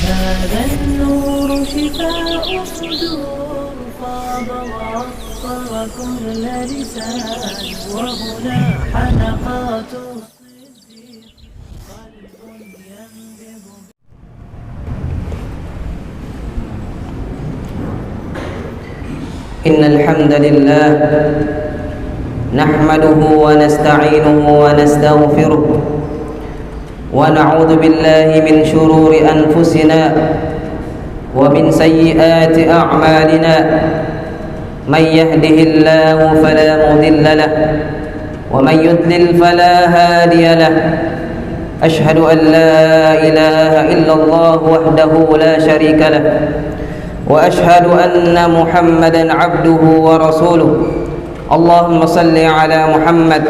هذا النور شفاء الصدور فاض وعطر كل لسان وهنا حلقات الصديق قلب ينبض. إن الحمد لله نحمده ونستعينه ونستغفره ونعوذ بالله من شرور أنفسنا ومن سيئات أعمالنا. من يهده الله فلا مضل له ومن يضلل فلا هادي له. أشهد أن لا إله إلا الله وحده لا شريك له وأشهد أن محمدا عبده ورسوله. اللهم صل على محمد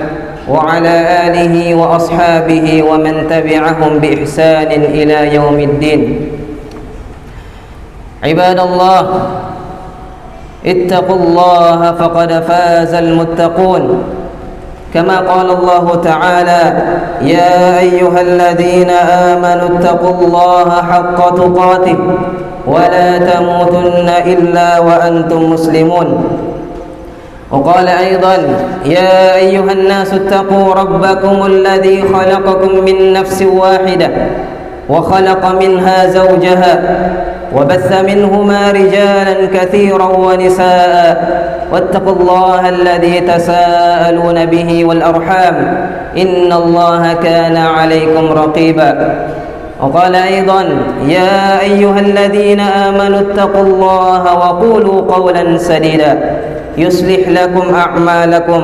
وعلى آله وأصحابه ومن تبعهم بإحسان إلى يوم الدين. عباد الله، اتقوا الله فقد فاز المتقون. كما قال الله تعالى: يا أيها الذين آمنوا اتقوا الله حق تقاته ولا تموتن إلا وأنتم مسلمون. وقال أيضا: يا أيها الناس اتقوا ربكم الذي خلقكم من نفس واحدة وخلق منها زوجها وبث منهما رجالا كثيرا ونساء واتقوا الله الذي تساءلون به والأرحام إن الله كان عليكم رقيبا. وقال أيضا: يا أيها الذين آمنوا اتقوا الله وقولوا قولا سديدا يصلح لكم أعمالكم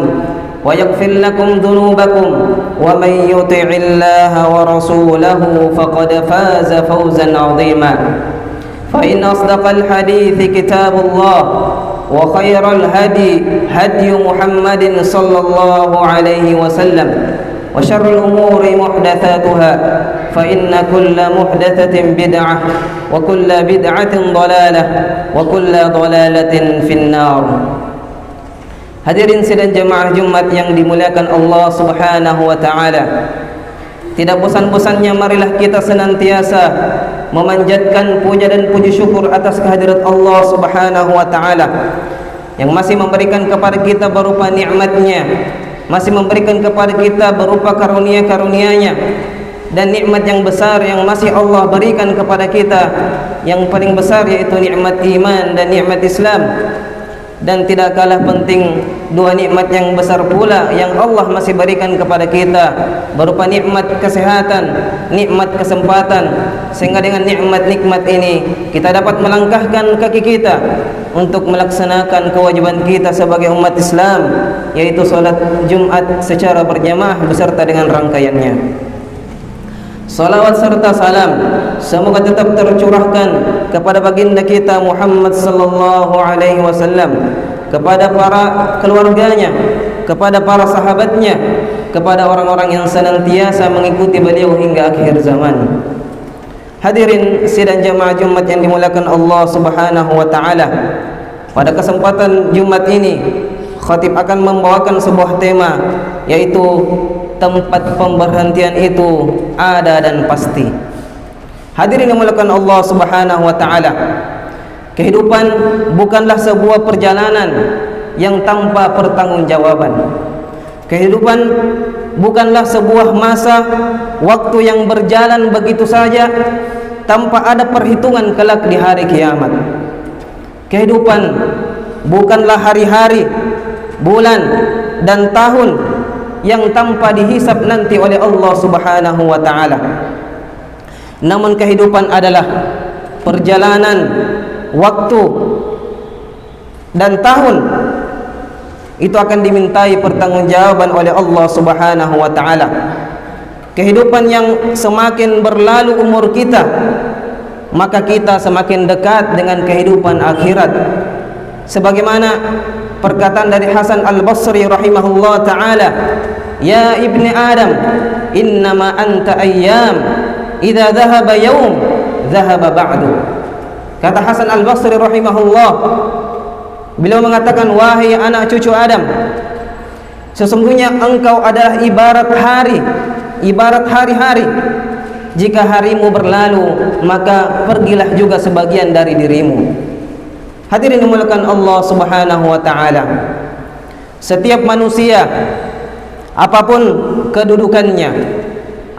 ويغفر لكم ذنوبكم ومن يطع الله ورسوله فقد فاز فوزا عظيما. فإن أصدق الحديث كتاب الله وخير الهدي هدي محمد صلى الله عليه وسلم وشر الأمور محدثاتها فإن كل محدثة بدعة وكل بدعة ضلالة وكل ضلالة في النار. Hadirin sidang jemaah Jumat yang dimuliakan Allah Subhanahu wa taala. Tidak bosan-bosannya marilah kita senantiasa memanjatkan puja dan puji syukur atas kehadirat Allah Subhanahu wa taala yang masih memberikan kepada kita berupa nikmat-Nya, masih memberikan kepada kita berupa karunia-karunia-Nya, dan nikmat yang besar yang masih Allah berikan kepada kita yang paling besar yaitu nikmat iman dan nikmat Islam. Dan tidak kalah penting dua nikmat yang besar pula yang Allah masih berikan kepada kita berupa nikmat kesehatan, nikmat kesempatan, sehingga dengan nikmat-nikmat ini kita dapat melangkahkan kaki kita untuk melaksanakan kewajiban kita sebagai umat Islam, yaitu salat Jumat secara berjamaah beserta dengan rangkaiannya. Salawat serta salam semoga tetap tercurahkan kepada baginda kita Muhammad sallallahu alaihi wasallam, kepada para keluarganya, kepada para sahabatnya, kepada orang-orang yang senantiasa mengikuti beliau hingga akhir zaman. Hadirin sidang jamaah Jumat yang dimuliakan Allah Subhanahu wa taala. Pada kesempatan Jumat ini khatib akan membawakan sebuah tema, yaitu tempat pemberhentian itu ada dan pasti. Hadirin yang dimuliakan Allah Subhanahu wa taala, kehidupan bukanlah sebuah perjalanan yang tanpa pertanggungjawaban. Kehidupan bukanlah sebuah masa waktu yang berjalan begitu saja tanpa ada perhitungan kelak di hari kiamat. Kehidupan bukanlah hari-hari, bulan dan tahun yang tanpa dihisab nanti oleh Allah Subhanahu wa taala. Namun kehidupan adalah perjalanan waktu dan tahun itu akan dimintai pertanggungjawaban oleh Allah Subhanahu wa taala. Kehidupan yang semakin berlalu umur kita, maka kita semakin dekat dengan kehidupan akhirat. Sebagaimana perkataan dari Hasan Al-Basri rahimahullah ta'ala, ya ibni Adam, innama anta ayyam, idza dhahaba yawm dhahaba ba'du. Kata Hasan Al-Basri rahimahullah, beliau mengatakan, wahai anak cucu Adam, sesungguhnya engkau adalah ibarat hari, ibarat hari-hari. jika harimu berlalu, maka pergilah juga sebagian dari dirimu. Hadirin dimuliakan Allah Subhanahu wa taala. Setiap manusia, apapun kedudukannya,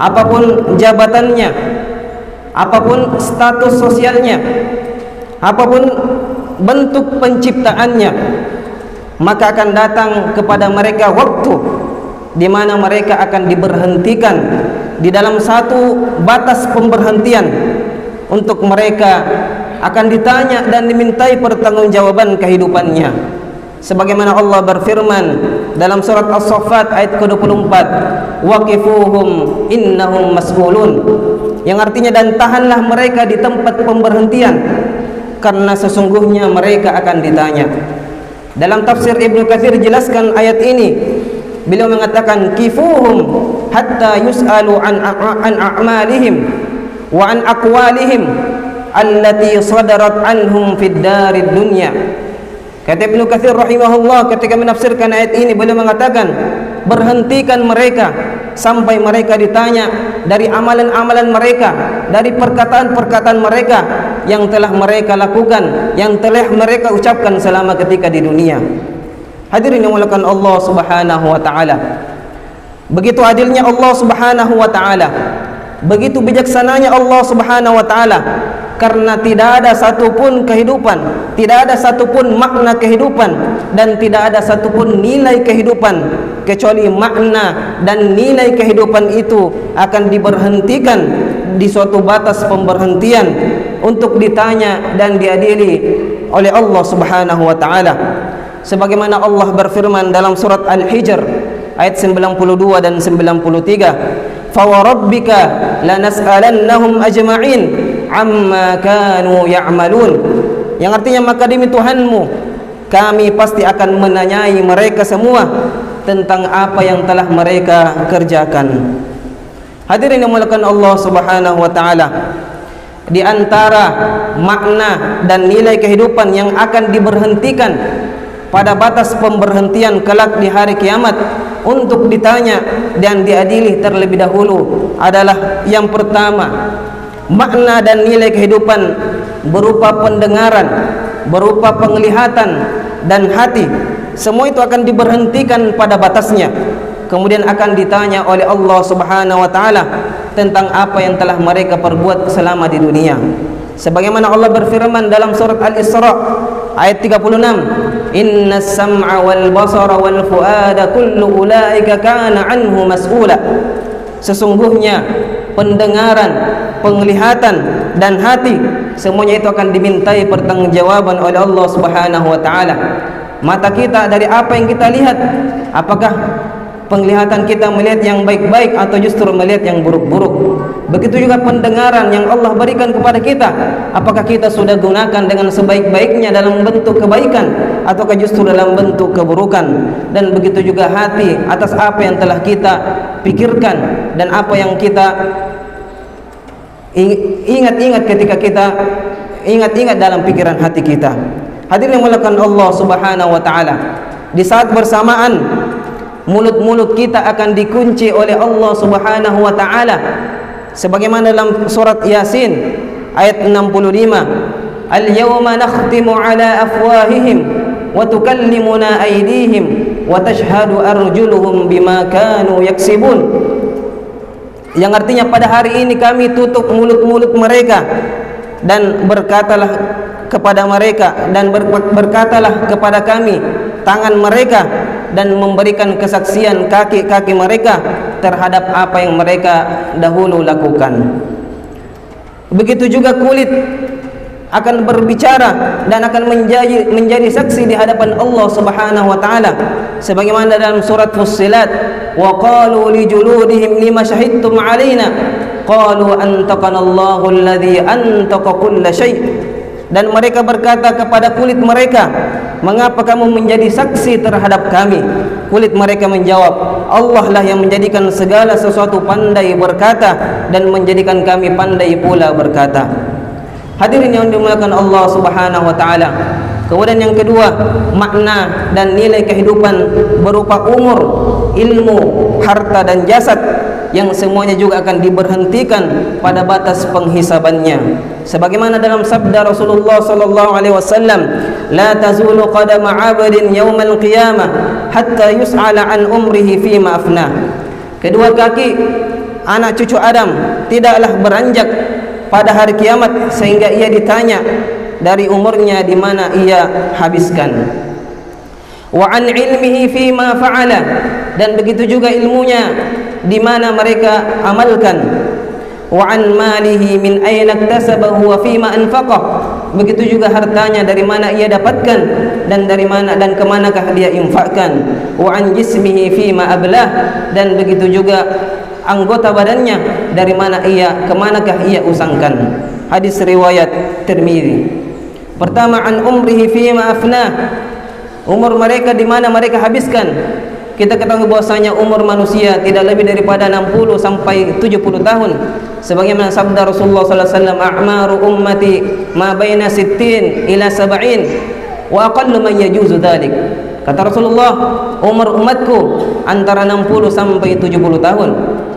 apapun jabatannya, apapun status sosialnya, apapun bentuk penciptaannya, maka akan datang kepada mereka waktu di mana mereka akan diberhentikan di dalam satu batas pemberhentian. Untuk mereka akan ditanya dan dimintai pertanggungjawaban kehidupannya. Sebagaimana Allah berfirman dalam surat As-Saffat ayat ke-24, waqifuhum innahum mas'ulun, yang artinya dan tahanlah mereka di tempat pemberhentian, karena sesungguhnya mereka akan ditanya. Dalam tafsir Ibnu Katsir jelaskan ayat ini, beliau mengatakan kifuhum hatta yus'alu an a'malihim wa an aqwalihim allati sadarat anhum fid darid dunya. Kata Ibnu Katsir rahimahullah ketika menafsirkan ayat ini, beliau mengatakan berhentikan mereka sampai mereka ditanya dari amalan-amalan mereka, dari perkataan-perkataan mereka yang telah mereka lakukan, yang telah mereka ucapkan selama ketika di dunia. Hadirin yang dimuliakan Allah Subhanahu wa taala. Begitu adilnya Allah Subhanahu wa taala, begitu bijaksananya Allah Subhanahu wa taala, karena tidak ada satupun kehidupan, tidak ada satupun makna kehidupan, dan tidak ada satupun nilai kehidupan kecuali makna dan nilai kehidupan itu akan diberhentikan di suatu batas pemberhentian untuk ditanya dan diadili oleh Allah Subhanahu wa taala. Sebagaimana Allah berfirman dalam surat Al-Hijr ayat 92 dan 93, fa wa rabbika lanas'alannahum ajma'in amma kanu ya'malun, yang artinya maka demi Tuhanmu kami pasti akan menanyai mereka semua tentang apa yang telah mereka kerjakan. Hadirin yang dimuliakan Allah Subhanahu wa taala, di antara makna dan nilai kehidupan yang akan diberhentikan pada batas pemberhentian kelak di hari kiamat untuk ditanya dan diadili terlebih dahulu adalah yang pertama, makna dan nilai kehidupan berupa pendengaran, berupa penglihatan dan hati. Semua itu akan diberhentikan pada batasnya, kemudian akan ditanya oleh Allah Subhanahu wa taala tentang apa yang telah mereka perbuat selama di dunia. Sebagaimana Allah berfirman dalam surat Al-Isra ayat 36, innas sam'a wal basara wal fuada kullu ulaika kana anhu mas'ula. Sesungguhnya pendengaran, penglihatan dan hati semuanya itu akan dimintai pertanggungjawaban oleh Allah Subhanahu wa taala. Mata kita dari apa yang kita lihat, apakah penglihatan kita melihat yang baik-baik atau justru melihat yang buruk-buruk? Begitu juga pendengaran yang Allah berikan kepada kita, apakah kita sudah gunakan dengan sebaik-baiknya dalam bentuk kebaikan ataukah justru dalam bentuk keburukan? Dan begitu juga hati atas apa yang telah kita pikirkan dan apa yang kita ingat-ingat ketika kita ingat-ingat dalam pikiran hati kita. Hadirin yang dimuliakan Allah Subhanahu wa taala, di saat bersamaan mulut-mulut kita akan dikunci oleh Allah Subhanahu wa taala, sebagaimana dalam surat Yasin ayat 65, al-yawma nakhtimu ala afwahihim wa tukallimuna aydihim wa tashhadu arjuluhum bima kanu yaksibun, yang artinya pada hari ini kami tutup mulut-mulut mereka dan berkatalah kepada mereka dan berkatalah kepada kami tangan mereka, dan memberikan kesaksian kaki-kaki mereka terhadap apa yang mereka dahulu lakukan. Begitu juga kulit akan berbicara dan akan menjadi saksi di hadapan Allah Subhanahu wa taala, sebagaimana dalam surat Fussilat, wa qalu li juludihim lima syahidtum alaina qalu antaqana Allahu alladhi antaqa kulla syai'. Dan mereka berkata kepada kulit mereka, mengapa kamu menjadi saksi terhadap kami? Kulit mereka menjawab, Allah lah yang menjadikan segala sesuatu pandai berkata dan menjadikan kami pandai pula berkata. Hadirin yang dimuliakan Allah Subhanahu wa taala. Kemudian yang kedua, makna dan nilai kehidupan berupa umur, ilmu, harta dan jasad yang semuanya juga akan diberhentikan pada batas penghisabannya. Sebagaimana dalam sabda Rasulullah sallallahu alaihi wasallam, la tazulu qadama 'abdin yaumal qiyamah hatta yus'ala an umrihi fima afnah. Kedua kaki anak cucu Adam tidaklah beranjak pada hari kiamat sehingga ia ditanya dari umurnya di mana ia habiskan. Wa an ilmihi fima fa'ala, dan begitu juga ilmunya di mana mereka amalkan. Wa an malihi min aina iktasabahu wa fima anfaqah, begitu juga hartanya dari mana ia dapatkan dan dari mana dan kemanakah dia infakkan. Wa an jismihi fima ablah, dan begitu juga anggota badannya dari mana kemanakah ia usangkan. Hadis riwayat Tirmizi. Pertama, an umrihi fima afnah, umur mereka di mana mereka habiskan. Kita ketahui bahwasanya umur manusia tidak lebih daripada 60 sampai 70 tahun. Sebagaimana sabda Rasulullah sallallahu alaihi wasallam, a'maru ummati ma baina 60 ila 70 wa aqallu man yajuzu dzalik. Kata Rasulullah, umur umatku antara 60 sampai 70 tahun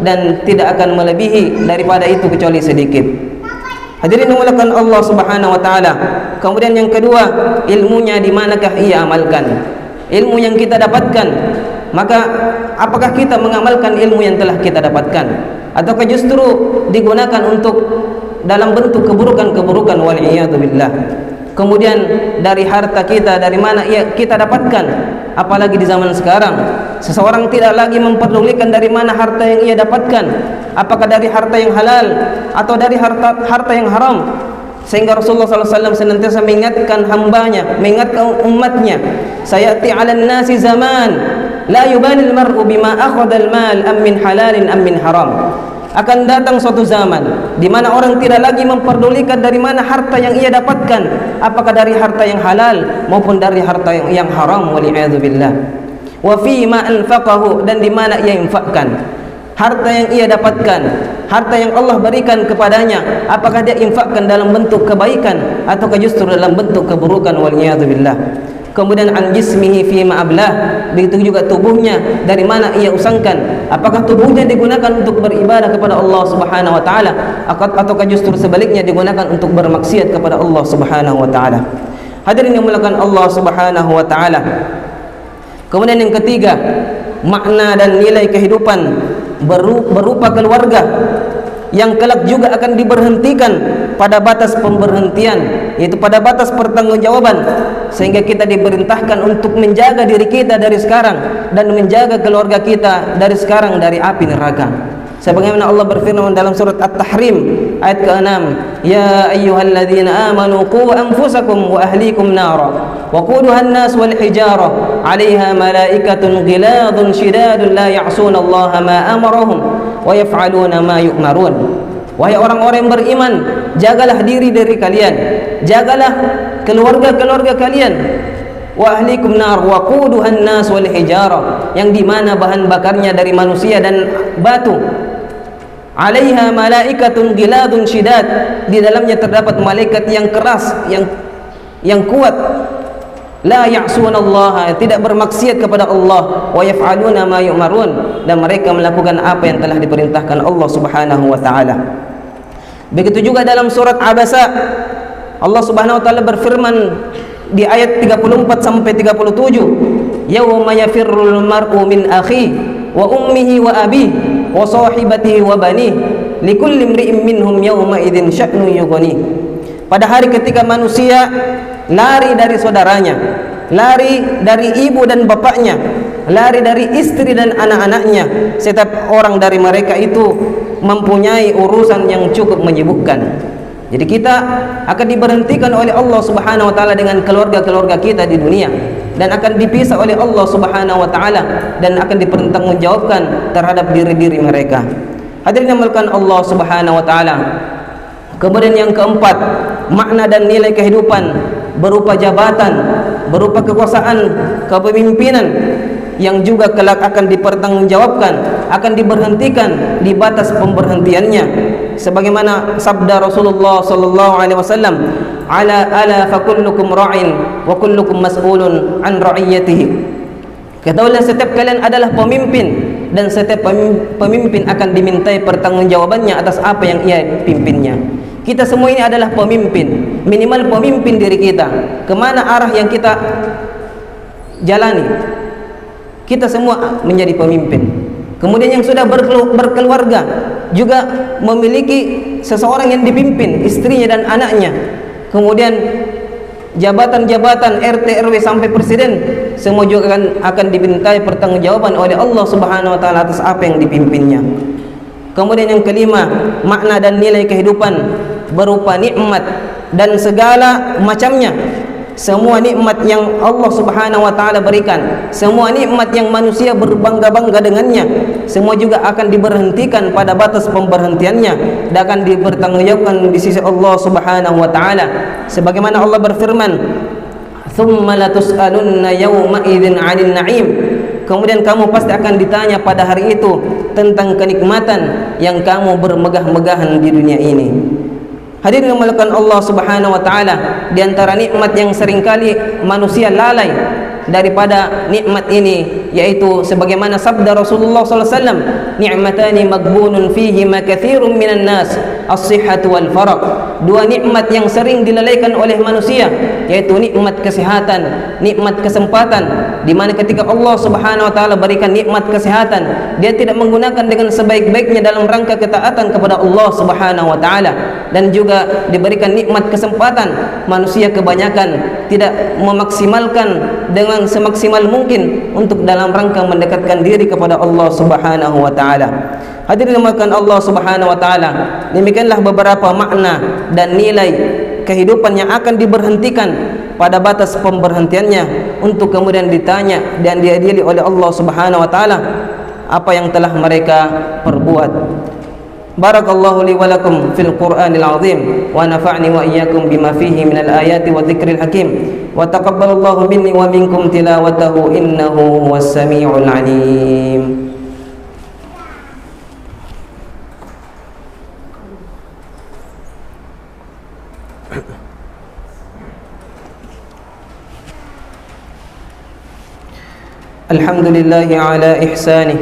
dan tidak akan melebihi daripada itu kecuali sedikit. Hadirin dimuliakan Allah Subhanahu wa taala. Kemudian yang kedua, ilmunya di manakah ia amalkan? Ilmu yang kita dapatkan, maka apakah kita mengamalkan ilmu yang telah kita dapatkan, ataukah justru digunakan untuk dalam bentuk keburukan-keburukan, wal iyadu billah. Kemudian dari harta kita, dari mana kita dapatkan, apalagi di zaman sekarang seseorang tidak lagi memperdulikan dari mana harta yang ia dapatkan, apakah dari harta yang halal atau dari harta yang haram. Sehingga Rasulullah SAW senantiasa mengingatkan hambanya, mengingatkan umatnya, sayati 'alan nasi zaman la yubalil mar'u bima akhadha al-mal am min halalin am min haram. Akan datang suatu zaman di mana orang tidak lagi memperdulikan dari mana harta yang ia dapatkan, apakah dari harta yang halal maupun dari harta yang haram, wal'iyadu billah. Wa fi ma anfaqahu, dan di mana ia infakkan. Harta yang ia dapatkan, harta yang Allah berikan kepadanya, apakah dia infakkan dalam bentuk kebaikan ataukah justru dalam bentuk keburukan, wal'iyadu billah. Kemudian an jismihi fi ma ablah, begitu juga tubuhnya dari mana ia usangkan, apakah tubuhnya digunakan untuk beribadah kepada Allah Subhanahu wa taala ataukah justru sebaliknya digunakan untuk bermaksiat kepada Allah Subhanahu wa taala. Hadirin yang dimuliakan Allah Subhanahu wa taala. Kemudian yang ketiga, makna dan nilai kehidupan berupa keluarga yang kelak juga akan diberhentikan pada batas pemberhentian, yaitu pada batas pertanggungjawaban, sehingga kita diperintahkan untuk menjaga diri kita dari sekarang dan menjaga keluarga kita dari sekarang dari api neraka. Sebagaimana Allah berfirman dalam surat At-Tahrim ayat ke-6, ya ayyuhalladzina amanu qu anfusakum wa ahlikum nara wa quduha an-nas wal hijarah 'alaiha malaikatun ghiladun shidadun la ya'suna Allah ma amarahum wa yaf'aluna ma yu'marun. Wahai orang-orang yang beriman, jagalah diri dari kalian, jagalah keluarga-keluarga kalian, wa ahlikum nar wa quduhan nas wal hijarah, yang di mana bahan bakarnya dari manusia dan batu. 'Alaiha malaikatun ghiladun syidad, di dalamnya terdapat malaikat yang keras, yang kuat. La ya'sunallaha, tidak bermaksiat kepada Allah, wa yaf'aluna ma yu'marun, dan mereka melakukan apa yang telah diperintahkan Allah Subhanahu wa taala. Begitu juga dalam surat Abasa, Allah Subhanahu wa taala berfirman di ayat 34 sampai 37, yauma yafirrul mar'u min akhi wa ummihi wa abihi wa sahibatihi wa banihi likulli imri'in minhum yawma idzin sya'nu yughni. Pada hari ketika manusia lari dari saudaranya, lari dari ibu dan bapaknya, lari dari istri dan anak-anaknya, setiap orang dari mereka itu mempunyai urusan yang cukup menyibukkan. Jadi kita akan diberhentikan oleh Allah Subhanahu wa taala dengan keluarga-keluarga kita di dunia, dan akan dipisah oleh Allah Subhanahu wa taala dan akan dipertanggungjawabkan terhadap diri-diri mereka. Hadirin yang dimuliakan Allah Subhanahu wa taala. Kemudian yang keempat, makna dan nilai kehidupan berupa jabatan, berupa kekuasaan, kepemimpinan yang juga kelak akan dipertanggungjawabkan, akan diberhentikan di batas pemberhentiannya. Sebagaimana sabda Rasulullah sallallahu alaihi wasallam, ala fa kullukum ra'in wa kullukum mas'ulun an ra'iyatihi. Ketahuilah setiap kalian adalah pemimpin dan setiap pemimpin akan dimintai pertanggungjawabannya atas apa yang ia pimpinnya. Kita semua ini adalah pemimpin, minimal pemimpin diri kita. Kemana arah yang kita jalani, kita semua menjadi pemimpin. Kemudian yang sudah berkeluarga juga memiliki seseorang yang dipimpin, istrinya dan anaknya. Kemudian jabatan-jabatan RT, RW sampai presiden semua juga akan dimintai pertanggungjawaban oleh Allah Subhanahu wa taala atas apa yang dipimpinnya. Kemudian yang kelima, makna dan nilai kehidupan berupa nikmat dan segala macamnya. Semua nikmat yang Allah Subhanahu wa taala berikan, semua nikmat yang manusia berbangga-bangga dengannya, semua juga akan diberhentikan pada batas pemberhentiannya dan akan dipertanggungjawabkan di sisi Allah Subhanahu wa taala. Sebagaimana Allah berfirman, "Tsumma latus'alunna yawma idzin 'anil na'im." Kemudian kamu pasti akan ditanya pada hari itu tentang kenikmatan yang kamu bermegah-megahan di dunia ini. Hadirin yang dimuliakan Allah Subhanahu wa taala, di antara nikmat yang seringkali manusia lalai daripada nikmat ini yaitu sebagaimana sabda Rasulullah sallallahu alaihi wasallam, "Ni'matani maghbunun fihi ma katsirun minan nas, as-sihhatu wal faraq." Dua nikmat yang sering dilalaikan oleh manusia yaitu nikmat kesehatan, nikmat kesempatan, di mana ketika Allah Subhanahu wa taala berikan nikmat kesehatan, dia tidak menggunakan dengan sebaik-baiknya dalam rangka ketaatan kepada Allah Subhanahu wa taala. Dan juga diberikan nikmat kesempatan, manusia kebanyakan tidak memaksimalkan dengan semaksimal mungkin untuk dalam rangka mendekatkan diri kepada Allah Subhanahu wa taala. Hadirin dimuliakan Allah Subhanahu wa taala, demikianlah beberapa makna dan nilai kehidupan yang akan diberhentikan pada batas pemberhentiannya untuk kemudian ditanya dan diadili oleh Allah Subhanahu wa taala apa yang telah mereka perbuat. Barakallahu li wa lakum fil Qur'anil azim wa nafa'ni wa iyyakum bima fihi minal ayati wa dzikril hakim wa taqabbalallahu minni wa minkum tilawatahu innahu huwas samiul alim. Alhamdulillahi ala ihsanih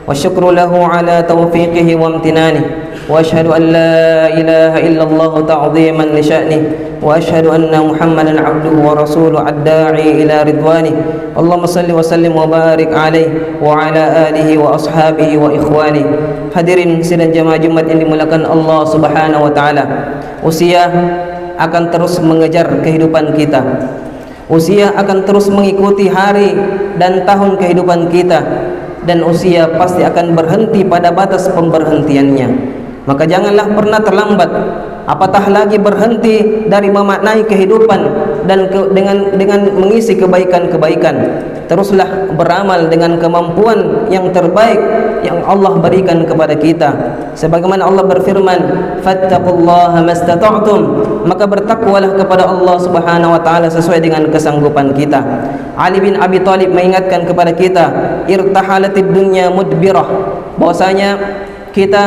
wa syukru lahu ala taufiqihi wa amtinani wa ashhadu an la ilaha illallah ta'ziman li sya'nih wa ashhadu anna Muhammadan abduhu wa rasuluhu ad-da'i ila ridwanih. Allahumma salli wa sallim wa barik alaihi wa ala alihi wa ashabihi wa ikhwani. Hadirin sidang jamaah Jumat yang dimuliakan Allah Subhanahu wa taala, usia akan terus mengejar kehidupan kita. Usia akan terus mengikuti hari dan tahun kehidupan kita, dan usia pasti akan berhenti pada batas pemberhentiannya. Maka janganlah pernah terlambat, apatah lagi berhenti dari memaknai kehidupan dan dengan mengisi kebaikan-kebaikan. Teruslah beramal dengan kemampuan yang terbaik yang Allah berikan kepada kita. Sebagaimana Allah berfirman, "Fattaqullaha mastata'tum." Maka bertakwalah kepada Allah Subhanahu wa taala sesuai dengan kesanggupan kita. Ali bin Abi Thalib mengingatkan kepada kita, "Irtahalatid dunya mudbirah." Bahwasanya kita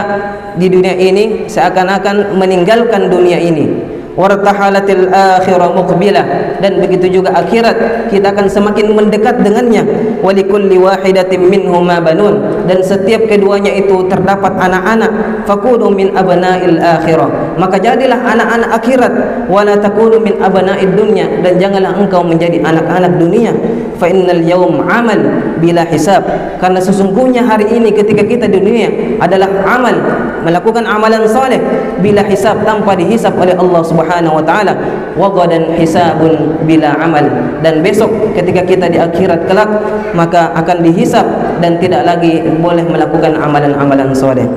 di dunia ini seakan-akan meninggalkan dunia ini. Wartahalatil akhirah muqbilah, dan begitu juga akhirat kita akan semakin mendekat dengannya. Walikulli wahidatin minhuma banun, dan setiap keduanya itu terdapat anak-anak. Fakunu min abna'il akhirah, maka jadilah anak-anak akhirat. Wala takunu min abna'id dunya, dan janganlah engkau menjadi anak-anak dunia. Fa innal yawm amal bila hisab, karena sesungguhnya hari ini ketika kita di dunia adalah amal, melakukan amalan saleh bila hisab, tanpa dihisab oleh Allah Subhanahu wa taala. Wa ghadan hisabun bila amal, dan besok ketika kita di akhirat kelak maka akan dihisab dan tidak lagi boleh melakukan amalan-amalan saleh.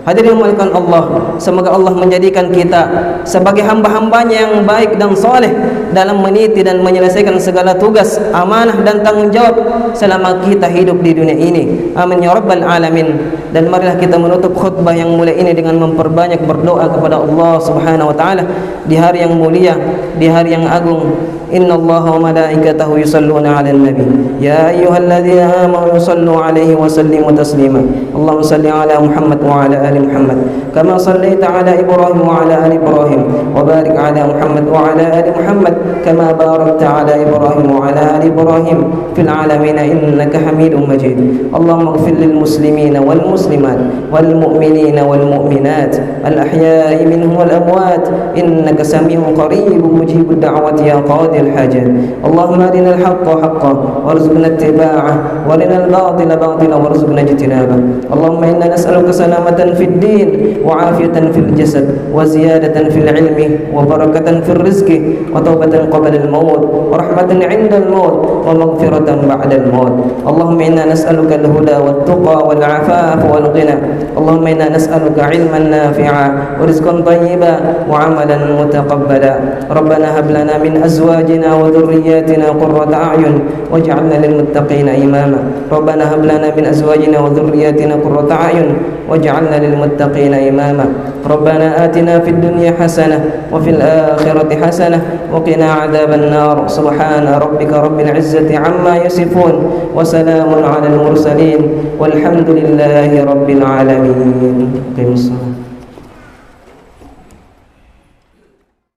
Hadirin dimuliakan Allah, semoga Allah menjadikan kita sebagai hamba-hambanya yang baik dan saleh dalam meniti dan menyelesaikan segala tugas, amanah dan tanggung jawab selama kita hidup di dunia ini. Amin ya rabbal alamin. Dan marilah kita menutup khutbah yang mulia ini dengan memperbanyak berdoa kepada Allah Subhanahu wa taala di hari yang mulia, di hari yang agung. Innallaha wa malaikatahu yusalluna 'alan nabi ya ayyuhalladzina amanu sallu 'alaihi wa sallimu taslima. Allahumma salli 'ala Muhammad wa 'ala ali Muhammad kama sallaita 'ala Ibrahim wa 'ala ali Ibrahim wa barik 'ala Muhammad wa 'ala ali Muhammad كما باركت على إبراهيم وعلى آل إبراهيم في العالمين إنك حميد مجيد. اللهم اغفر للمسلمين والمسلمات والمؤمنين والمؤمنات الأحياء منهم والأموات إنك سميع قريب مجيب الدعوة يا قاضي الحاجات. اللهم أرنا الحق حقا وارزقنا اتباعه وارنا الباطل باطلا وارزقنا اجتنابه. اللهم إنا نسألك سلامة في الدين وعافية في الجسد وزيادة في العلم وبركة في الرزق وتوبة قبل الموت ورحمة عند الموت ومغفرة بعد الموت. اللهم إنا نسألك الهدى والتقى والعفاف والغنى. اللهم إنا نسألك علما نافعا ورزقا طيبا وعملا متقبلا. ربنا هب لنا من أزواجنا وذرياتنا قرة أعين واجعلنا للمتقين إماما. ربنا هب لنا من أزواجنا وذرياتنا قرة أعين واجعلنا للمتقين إماما. ربنا آتنا في الدنيا حسنة وفي الآخرة حسنة وقنا عذاب النار. سبحان ربك رب العزة عما يصفون وسلام على المرسلين والحمد لله رب العالمين. قم الصلاة.